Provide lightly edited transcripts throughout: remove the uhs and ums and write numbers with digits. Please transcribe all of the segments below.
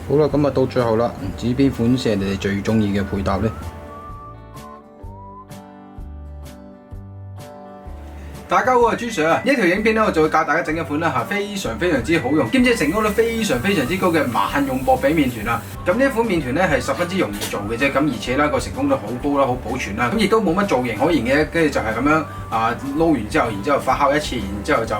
好啦，咁啊到最後啦，唔知邊款先係你哋最中意嘅配搭呢？大家好，我係朱 Sir 啊！呢條影片咧，我就會教大家整一款咧係非常之好用，兼且成功率非常之高嘅萬用薄餅麵團啦。咁呢一款麵團咧係十分之容易做嘅啫，咁而且咧個成功率好高啦，好保存啦，咁亦都冇乜造型可言嘅，跟住就係咁樣撈完之後，然之後發酵一次，然之後就滾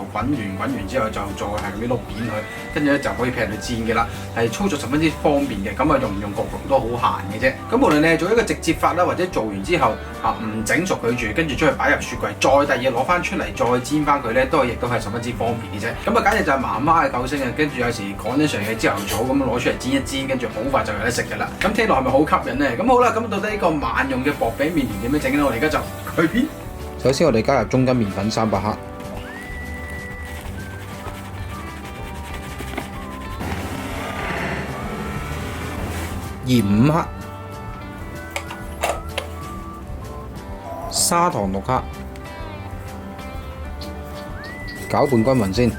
完之後就再係咁樣碌扁佢，跟住咧就可以劈嚟煎嘅啦，係操作十分之方便嘅，咁啊用唔用焗爐都好閒嘅啫。咁無論你係做一個直接法啦，或者做完之後唔整熟佢住，跟住將佢擺入雪櫃，再第二日攞翻出嚟再煎翻佢咧，亦都係十分之方便嘅啫。咁啊簡直就係媽媽嘅救星啊！跟住有時趕得上嘅朝頭早咁攞出嚟煎一煎，跟住好快就有得食嘅啦。咁聽落係咪好吸引呢？咁好啦，咁到底呢個萬用嘅薄餅麵團點樣整咧？我哋而家就去片。首先我哋加入中筋麵粉300克，鹽5克，砂糖6克，攪拌均勻先，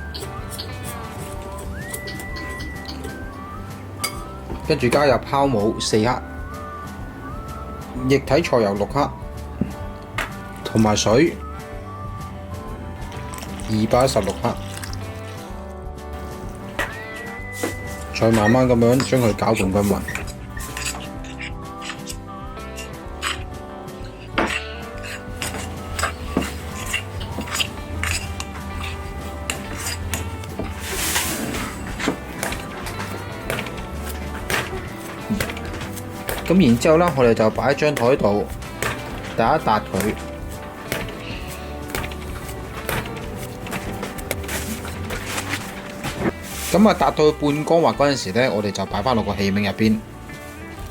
跟住加入酵母4克，液體菜油6克，同埋水216克，再慢慢咁樣將佢攪拌均勻。咁然之後呢，我哋就擺喺張台度，打一笪佢。咁達到半乾滑嗰陣時呢，我哋就擺翻落個器皿入邊。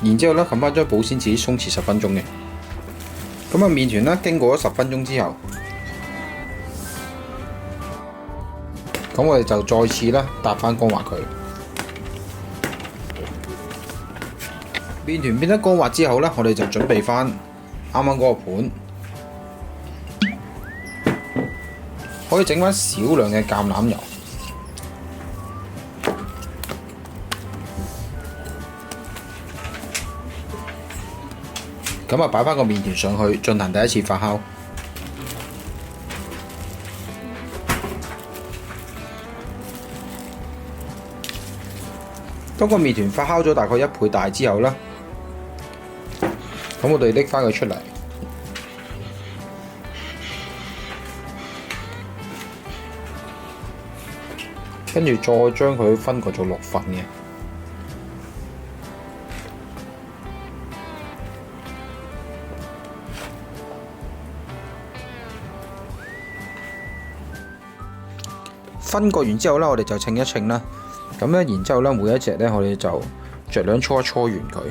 然之後呢，冚翻張保鮮紙鬆弛10分鐘嘅。咁麵團呢，經過咗10分鐘之後，咁我哋就再次啦搭翻乾滑佢。麵團變得乾滑之後呢，我哋就準備翻啱啱嗰個盤，可以整翻少量嘅橄欖油，咁擺翻個麵團上去進行第一次發酵。當個麵團發酵咗大概1倍大之後呢，咁我哋拎翻佢出嚟，跟住再將佢分割做6份嘅。分割完之後呢，我哋就稱一稱啦。咁咧，然之後呢，每一隻呢，我哋就酌量搓一搓完佢。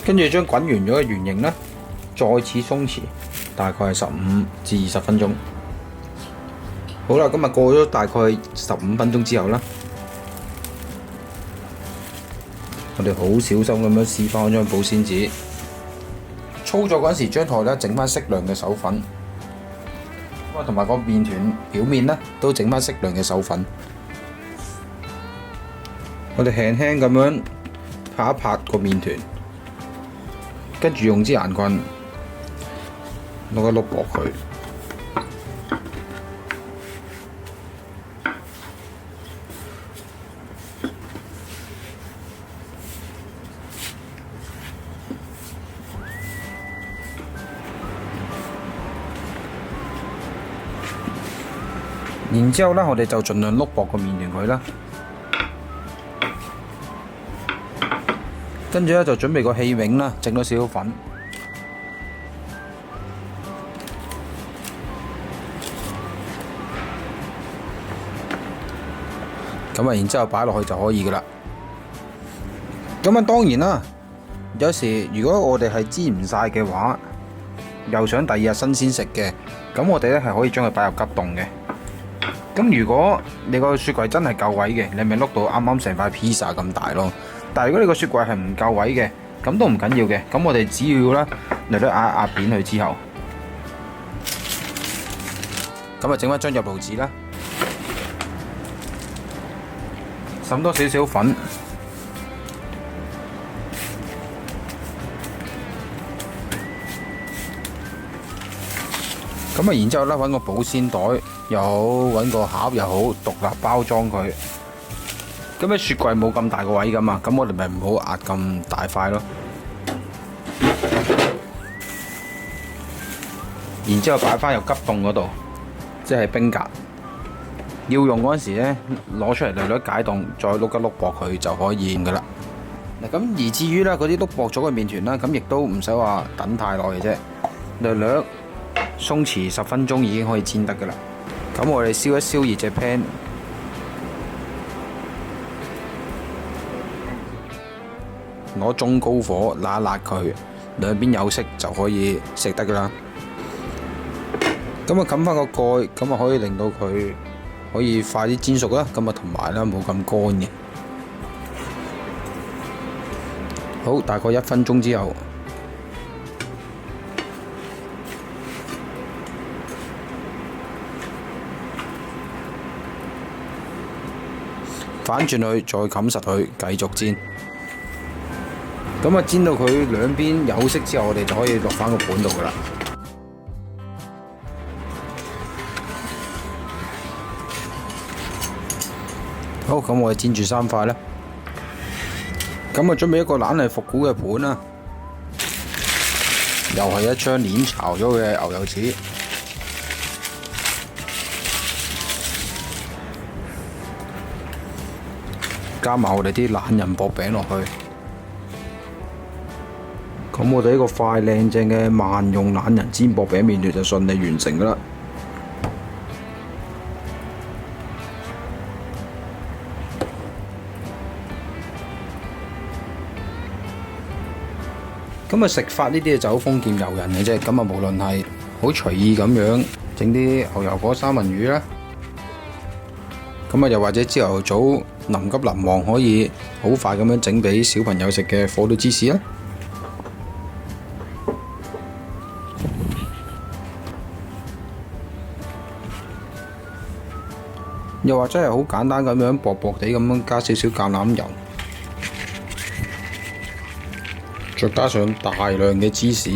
跟住將滾完咗嘅圓形呢，再次鬆弛，大概係15至20分鐘。好啦，今日過咗大概15分鐘之後啦，我哋好小心咁樣撕翻張保鮮紙。操作嗰陣時，張台呢整翻適量嘅手粉，同埋個麵團表面呢都整翻適量嘅手粉。我哋輕輕咁樣拍一拍個麵團。跟住用支眼棍攞一碌落佢，然之後呢，我哋就盡量碌薄個麵團佢啦。跟住咧就準備個器皿啦，整咗少少粉，咁然之後擺落去就可以噶啦。咁當然啦，有時如果我哋係煎唔晒嘅話，又想第二日新鮮食嘅，咁我哋咧係可以將佢擺入急凍嘅。咁如果你個雪櫃真係夠位嘅，你咪碌到啱啱成塊披薩咁大咯。但係如果你個雪櫃係唔夠位嘅，咁都唔緊要嘅。咁我哋只要咧略略壓扁佢之後，咁啊整翻張入爐紙啦，滲多少少粉。咁啊，然之後咧揾個保鮮袋又好，揾個盒又好，獨立包裝佢。咁喺雪櫃冇咁大個位噶嘛，咁我哋咪唔好壓咁大塊咯。然之後擺翻入急凍嗰度，即係冰格。要用嗰陣時咧，攞出嚟略略解凍，再碌一碌薄佢就可以用噶啦。嗱，咁而至於咧嗰啲碌薄咗嘅麵團啦，咁亦都唔使話等太耐嘅啫，略略鬆弛10分鐘已經可以煎得噶啦。咁我哋燒一燒熱隻 pan， 攞中高火辣一辣佢，兩邊有色就可以食得噶啦。咁啊冚翻個蓋，咁啊可以令到佢可以快啲煎熟啦。咁啊同埋啦冇咁乾嘅。好，大概1分鐘之後。反轉佢，再冚實佢，繼續煎。咁啊，煎到佢兩邊有色之後，我哋就可以落返個盤度噶啦。好，咁我哋煎住3塊啦。咁啊，準備一個懶係復古嘅盤啦，又係一張碾巢咗嘅牛油紙。加埋我哋啲懶人薄餅落去，咁我哋呢個快靚正嘅萬用懶人煎薄餅麵團就順利完成㗎啦。咁啊食法呢啲就好豐儉由人嘅啫。咁啊無論係好隨意咁樣整啲牛油果三文魚啦，咁啊又或者朝頭早臨急臨忙可以好快咁樣整俾小朋友食嘅火腿芝士啦，又或者係好簡單咁樣薄薄地咁樣加少少橄欖油，再加上大量嘅芝士，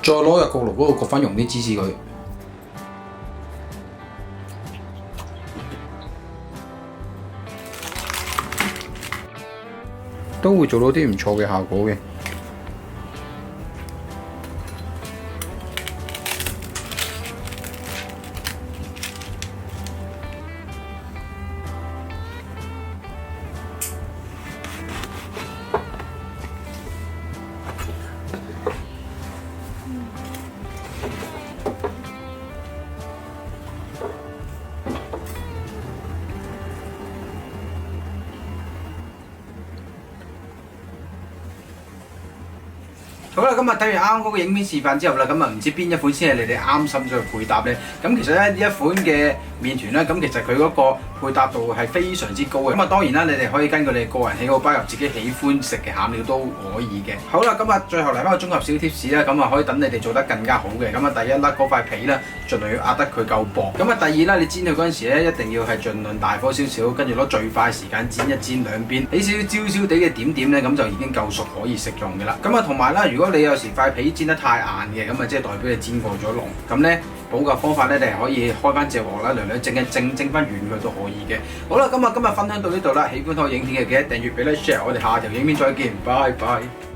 再攞入焗爐嗰度焗翻溶啲芝士佢。都會做到啲唔錯嘅效果嘅。好啦，咁啊睇完啱啱嗰個影片示範之後啦，咁啊唔知邊一款先係你哋啱心水嘅配搭呢？咁其實咧呢一款嘅麵團咧，咁其實佢嗰個配搭度係非常之高嘅。咁啊當然啦，你哋可以根據你個人喜好，包入自己喜歡食嘅餡料都可以嘅。好啦，咁啊最後嚟翻個綜合小貼士啦，咁啊可以等你哋做得更加好嘅。咁啊第一啦，嗰塊皮咧盡量要壓得佢夠薄。咁啊第二啦，你煎佢嗰陣時咧，一定要係盡量大火少少，跟住攞最快時間煎一煎兩邊，起少少焦焦地嘅點點咧，咁就已經夠熟可以食用嘅啦。咁啊同埋啦，如果你有時塊皮煎得太硬嘅，咁啊即係代表你煎過咗籠。咁咧補救方法咧，你係可以開翻隻鑊啦，略略整一整翻軟佢都可以嘅。好啦，咁啊今日分享到呢度啦，喜歡我影片嘅記得訂閱、俾 like、share，我哋下條影片再見，拜拜。